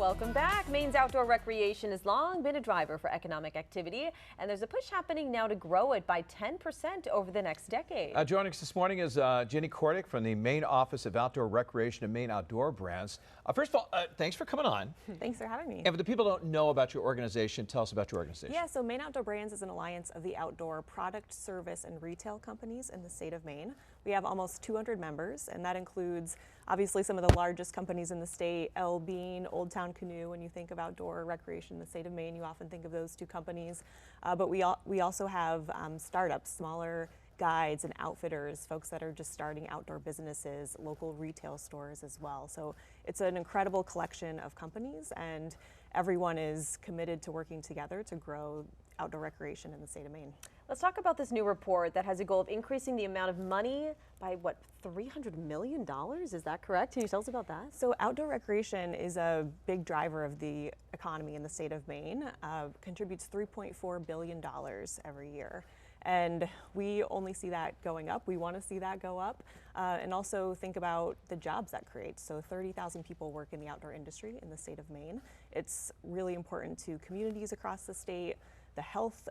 Welcome back. Maine's outdoor recreation has long been a driver for economic activity, and there's a push happening now to grow it by 10% over the next decade. Joining us this morning is Jenny Kordick from the Maine Office of Outdoor Recreation and Maine Outdoor Brands. First of all, thanks for coming on. Thanks for having me. And for the people who don't know about your organization, tell us about your organization. Yeah, so Maine Outdoor Brands is an alliance of the outdoor product, service, and retail companies in the state of Maine. We have almost 200 members, and that includes obviously some of the largest companies in the state, L Bean, Old Town Canoe. When you think of outdoor recreation in the state of Maine, you often think of those two companies. But we also have startups, smaller guides and outfitters, folks that are just starting outdoor businesses, local retail stores as well. So it's an incredible collection of companies, and everyone is committed to working together to grow outdoor recreation in the state of Maine. Let's talk about this new report that has a goal of increasing the amount of money by, what, $300 million? Is that correct? Can you tell us about that? So outdoor recreation is a big driver of the economy in the state of Maine, contributes $3.4 billion every year. And we only see that going up. We want to see that go up, and also think about the jobs that creates. So 30,000 people work in the outdoor industry in the state of Maine. It's really important to communities across the state, the health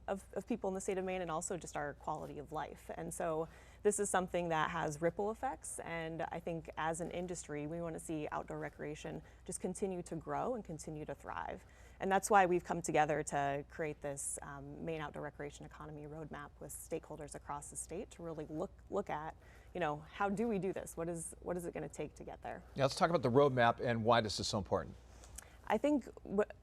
of people in the state of Maine, and also just our quality of life. And so this is something that has ripple effects, and I think as an industry we want to see outdoor recreation just continue to grow and continue to thrive. And that's why we've come together to create this Maine Outdoor Recreation Economy Roadmap with stakeholders across the state to really look at, you know, how do we do this? What is it going to take to get there? Yeah, let's talk about the roadmap and why this is so important. I think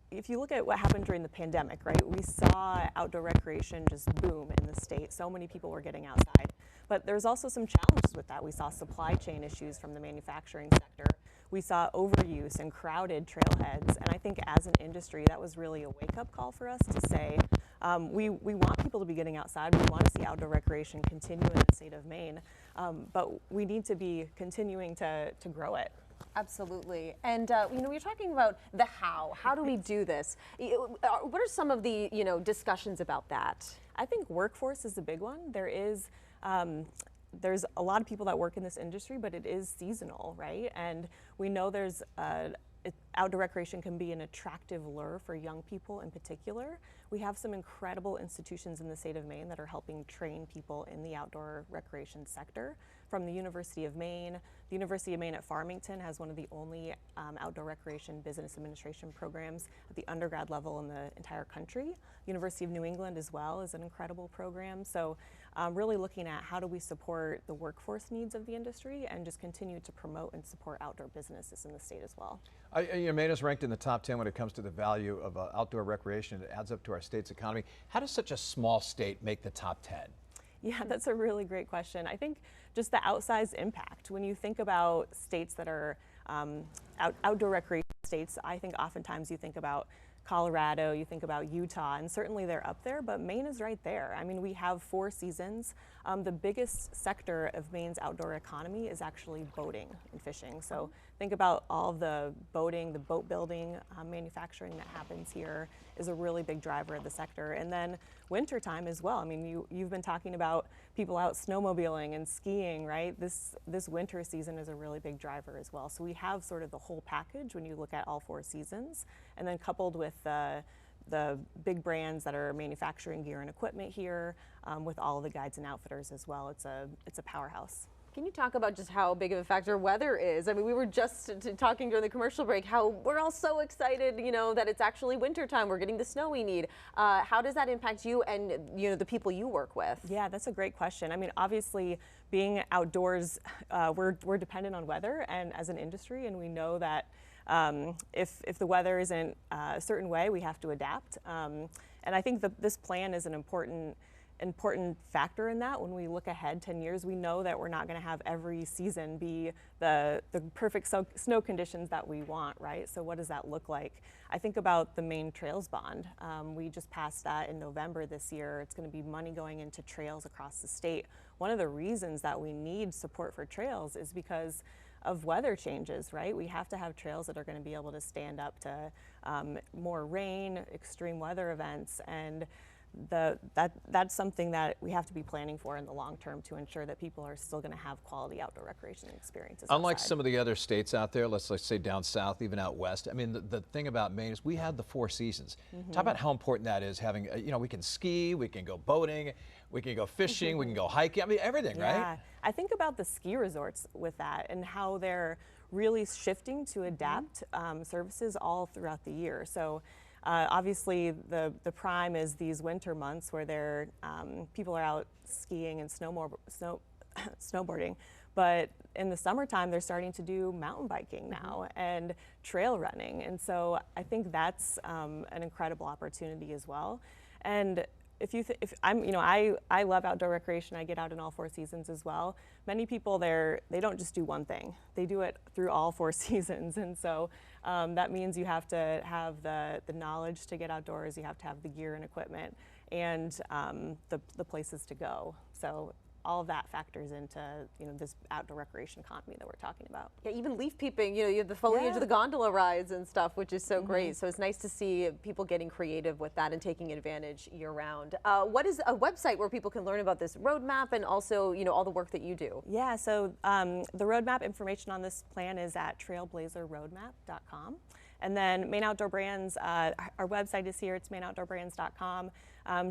if you look at what happened during the pandemic, right, we saw outdoor recreation just boom in the state. So many people were getting outside. But there's also some challenges with that. We saw supply chain issues from the manufacturing sector. We saw overuse and crowded trailheads. And I think as an industry, that was really a wake-up call for us to say, we want people to be getting outside. We want to see outdoor recreation continue in the state of Maine. But we need to be continuing to grow it. Absolutely. And you know, you're talking about the how. How do we do this? What are some of the discussions about that? I think workforce is a big one. There's a lot of people that work in this industry, but it is seasonal, right? And we know there's outdoor recreation can be an attractive lure for young people in particular. We have some incredible institutions in the state of Maine that are helping train people in the outdoor recreation sector. From the University of Maine, the University of Maine at Farmington has one of the only outdoor recreation business administration programs at the undergrad level in the entire country. University of New England as well is an incredible program. So really looking at how do we support the workforce needs of the industry and just continue to promote and support outdoor businesses in the state as well. Maine is ranked in the top 10 when it comes to the value of outdoor recreation. It adds up to our state's economy. How does such a small state make the top 10? Yeah, that's a really great question. I think just the outsized impact. When you think about states that are outdoor recreation states, I think oftentimes you think about Colorado, you think about Utah, and certainly they're up there, but Maine is right there. I mean, we have 4 seasons. The biggest sector of Maine's outdoor economy is actually boating and fishing. So think about all the boating, the boat building, manufacturing that happens here is a really big driver of the sector. And then wintertime as well. I mean, you've been talking about people out snowmobiling and skiing, right? This winter season is a really big driver as well. So we have sort of the whole package when you look at all 4 seasons, and then coupled with the big brands that are manufacturing gear and equipment here, with all of the guides and outfitters as well. It's a powerhouse. Can you talk about just how big of a factor weather is? I mean, we were just talking during the commercial break how we're all so excited, that it's actually wintertime. We're getting the snow we need. How does that impact you and the people you work with? Yeah, that's a great question. I mean, obviously, being outdoors, we're dependent on weather and as an industry, and we know that if the weather isn't a certain way, we have to adapt. And I think this plan is an important factor in that. When we look ahead 10 years, we know that we're not going to have every season be the perfect snow conditions that we want, right? So what does that look like? I think about the Maine Trails Bond. We just passed that in November this year. It's going to be money going into trails across the state. One of the reasons that we need support for trails is because of weather changes, right? We have to have trails that are going to be able to stand up to more rain, extreme weather events, and that's something that we have to be planning for in the long term to ensure that people are still going to have quality outdoor recreation experiences. Unlike outside. some of the other states out there, let's say down south, even out west, I mean, the thing about Maine is we have the 4 seasons. Talk about how important that is, having, you know, we can ski, we can go boating, we can go fishing, we can go hiking, I mean, everything, Yeah. right? I think about the ski resorts with that and how they're really shifting to adapt services all throughout the year. So obviously the prime is these winter months where people are out skiing and snowboarding, but in the summertime they're starting to do mountain biking now and trail running, and so I think that's an incredible opportunity as well. And if I'm, you know, I love outdoor recreation. I get out in all 4 seasons as well. Many people they don't just do one thing. They do it through all 4 seasons, and so that means you have to have the knowledge to get outdoors. You have to have the gear and equipment, and the places to go. So all of that factors into, you know, this outdoor recreation economy that we're talking about. Yeah, even leaf peeping, you know, you have the foliage of the gondola rides and stuff, which is so great. So it's nice to see people getting creative with that and taking advantage year round. What is a website where people can learn about this roadmap and also, you know, all the work that you do? Yeah, so the roadmap information on this plan is at trailblazerroadmap.com. And then Maine Outdoor Brands, our website is here. It's MaineOutdoorBrands.com.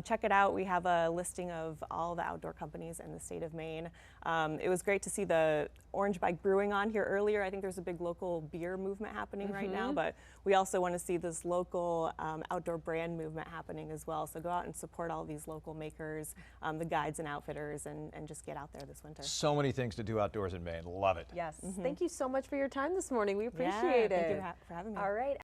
Check it out. We have a listing of all the outdoor companies in the state of Maine. It was great to see the Orange Bike Brewing on here earlier. I think there's a big local beer movement happening right now, but we also want to see this local outdoor brand movement happening as well. So go out and support all these local makers, the guides and outfitters, and just get out there this winter. So many things to do outdoors in Maine. Love it. Yes. Thank you so much for your time this morning. We appreciate it. Thank you for having me. All right.